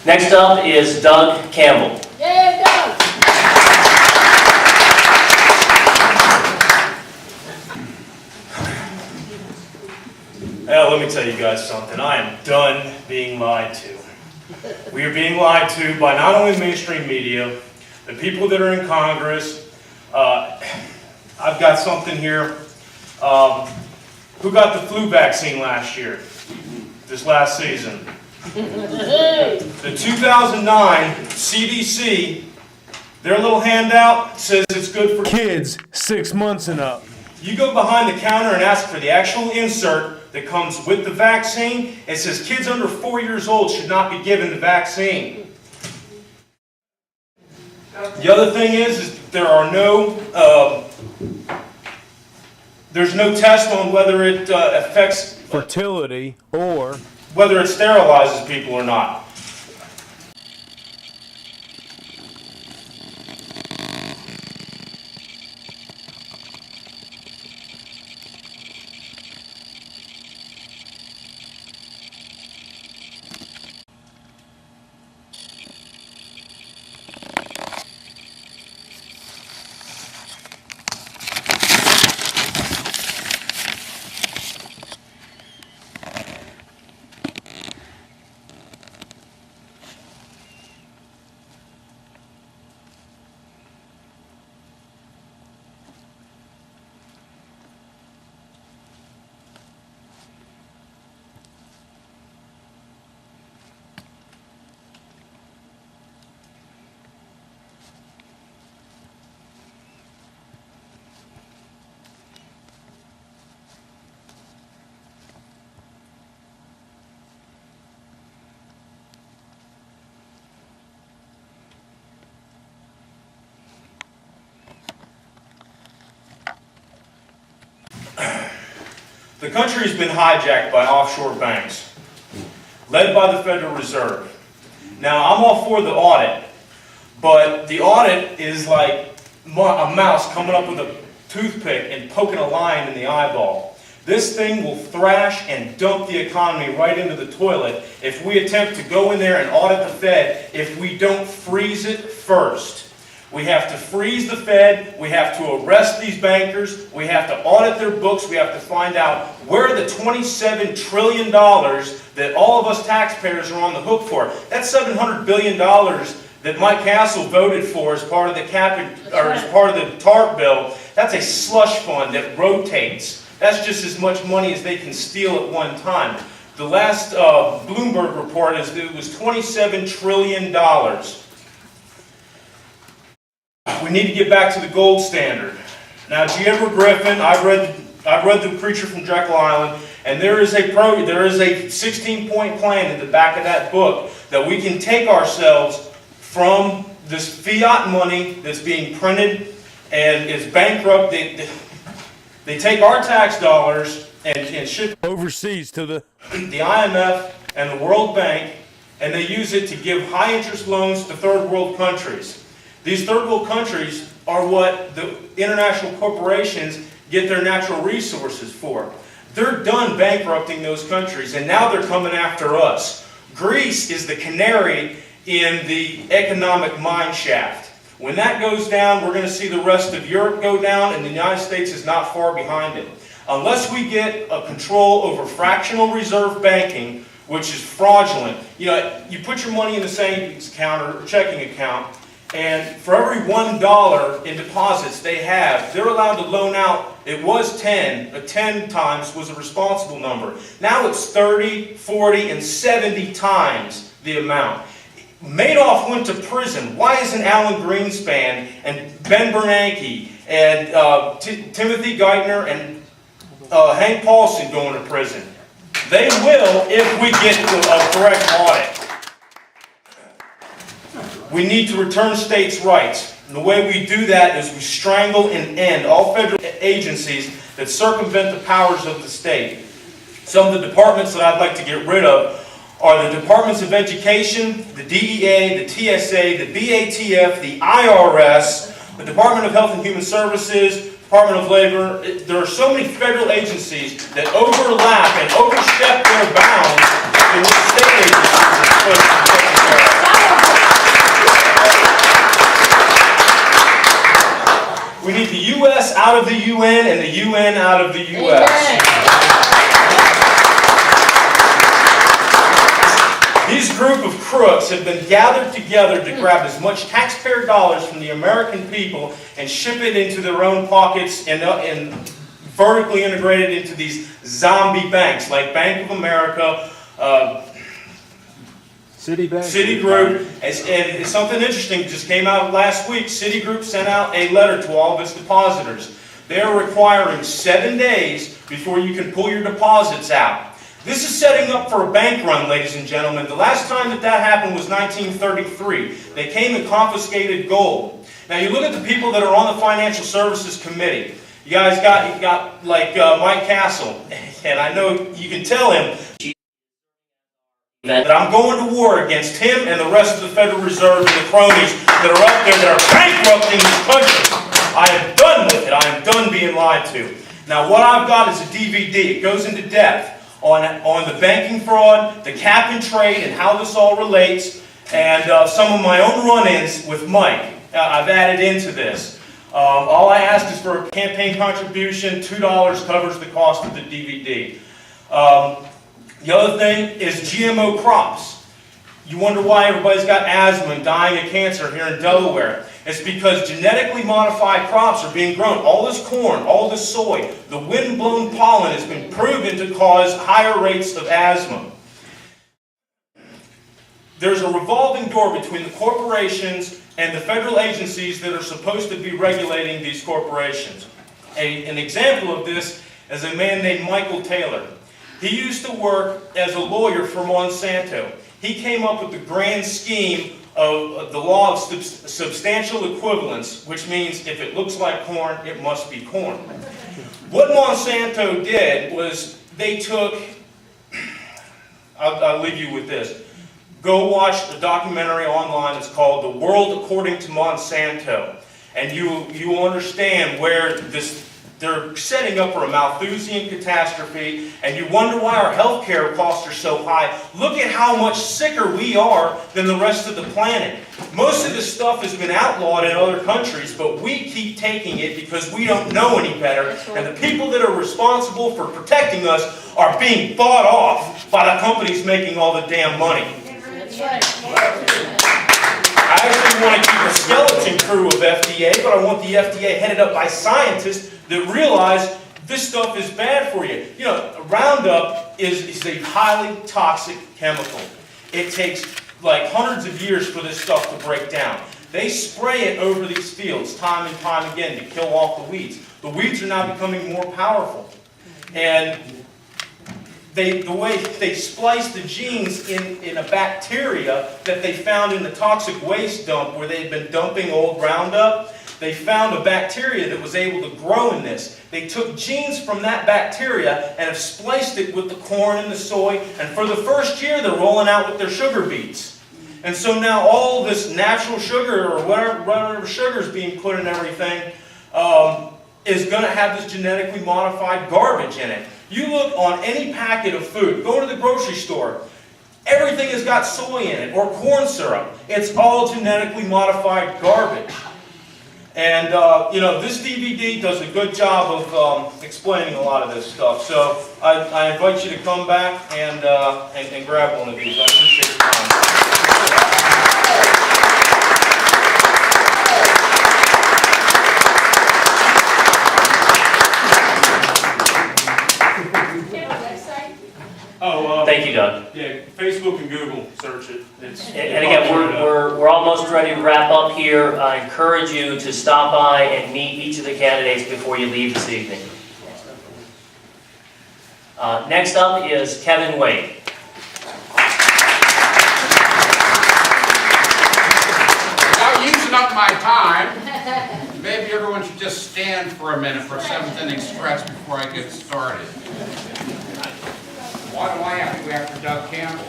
Next up is Doug Campbell. Yeah, Doug! Let me tell you guys something. I am done being lied to. We are being lied to by not only mainstream media, the people that are in Congress. I've got something here. Who got the flu vaccine last year? This last season? The 2009 CDC, their little handout says it's good for kids 6 months and up. You go behind the counter and ask for the actual insert that comes with the vaccine. It says kids under 4 years old should not be given the vaccine. The other thing is there are there's no test on whether it affects fertility or whether it sterilizes people or not. The country has been hijacked by offshore banks, led by the Federal Reserve. Now, I'm all for the audit, but the audit is like a mouse coming up with a toothpick and poking a lion in the eyeball. This thing will thrash and dump the economy right into the toilet if we attempt to go in there and audit the Fed if we don't freeze it first. We have to freeze the Fed, we have to arrest these bankers, we have to audit their books, we have to find out where the $27 trillion that all of us taxpayers are on the hook for. That's $700 billion that Mike Castle voted for as part of the as part of the TARP bill. That's a slush fund that rotates. That's just as much money as they can steal at one time. The last Bloomberg report is that it was $27 trillion. We need to get back to the gold standard. Now, G. Edward Griffin, I've read The Preacher from Jekyll Island, and there is a 16-point plan in the back of that book that we can take ourselves from this fiat money that's being printed and is bankrupt. They take our tax dollars and ship overseas to the IMF and the World Bank, and they use it to give high-interest loans to third world countries. These third world countries are what the international corporations get their natural resources for. They're done bankrupting those countries, and now they're coming after us. Greece is the canary in the economic mine shaft. When that goes down, we're going to see the rest of Europe go down, and the United States is not far behind it. Unless we get a control over fractional reserve banking, which is fraudulent. You know, you put your money in the savings account or checking account, and for every $1 in deposits they have, they're allowed to loan out. It was 10. 10 times was a responsible number. Now it's 30, 40, and 70 times the amount. Madoff went to prison. Why isn't Alan Greenspan and Ben Bernanke and Timothy Geithner and Hank Paulson going to prison? They will if we get a correct audit. We need to return states' rights. And the way we do that is we strangle and end all federal agencies that circumvent the powers of the state. Some of the departments that I'd like to get rid of are the Departments of Education, the DEA, the TSA, the BATF, the IRS, the Department of Health and Human Services, Department of Labor. There are so many federal agencies that overlap and overstep their bounds in which state agencies are supposed to be taken care of. out of the UN and the UN out of the US. These group of crooks have been gathered together to grab as much taxpayer dollars from the American people and ship it into their own pockets and vertically integrated into these zombie banks like Bank of America, Citigroup, and something interesting just came out last week. Citigroup sent out a letter to all of its depositors. They are requiring 7 days before you can pull your deposits out. This is setting up for a bank run, ladies and gentlemen. The last time that happened was 1933. They came and confiscated gold. Now you look at the people that are on the Financial Services Committee. You guys got like Mike Castle, and I know you can tell him that I'm going to war against him and the rest of the Federal Reserve and the cronies that are up there that are bankrupting this country. I am done with it. I am done being lied to. Now what I've got is a DVD. It goes into depth on the banking fraud, the cap and trade, and how this all relates, and some of my own run-ins with Mike. I've added into this. All I ask is for a campaign contribution. $2 covers the cost of the DVD. The other thing is GMO crops. You wonder why everybody's got asthma and dying of cancer here in Delaware. It's because genetically modified crops are being grown. All this corn, all this soy, the wind-blown pollen has been proven to cause higher rates of asthma. There's a revolving door between the corporations and the federal agencies that are supposed to be regulating these corporations. An example of this is a man named Michael Taylor. He used to work as a lawyer for Monsanto. He came up with the grand scheme of the law of substantial equivalence, which means if it looks like corn, it must be corn. What Monsanto did was they took, I'll leave you with this. Go watch a documentary online. It's called The World According to Monsanto. And you will understand where they're setting up for a Malthusian catastrophe, and you wonder why our healthcare costs are so high. Look at how much sicker we are than the rest of the planet. Most of this stuff has been outlawed in other countries, but we keep taking it because we don't know any better, and the people that are responsible for protecting us are being bought off by the companies making all the damn money. That's right. I actually want to keep a skeleton crew of FDA, but I want the FDA headed up by scientists that realize this stuff is bad for you. You know, Roundup is a highly toxic chemical. It takes like hundreds of years for this stuff to break down. They spray it over these fields time and time again to kill off the weeds. The weeds are now becoming more powerful. And the way they spliced the genes in a bacteria that they found in the toxic waste dump where they had been dumping old Roundup, they found a bacteria that was able to grow in this. They took genes from that bacteria and have spliced it with the corn and the soy, and for the first year they're rolling out with their sugar beets. And so now all this natural sugar or whatever sugar is being put in everything is going to have this genetically modified garbage in it. You look on any packet of food, go to the grocery store, everything has got soy in it or corn syrup. It's all genetically modified garbage. And, you know, this DVD does a good job of explaining a lot of this stuff. So I invite you to come back and grab one of these. I appreciate your time. Thank you, Doug. Yeah, Facebook and Google, search it. And again, we're almost ready to wrap up here. I encourage you to stop by and meet each of the candidates before you leave this evening. Next up is Kevin Wade. Without using up my time, maybe everyone should just stand for a minute for a seventh inning stretch before I get started. Why do I have to go after Doug Campbell?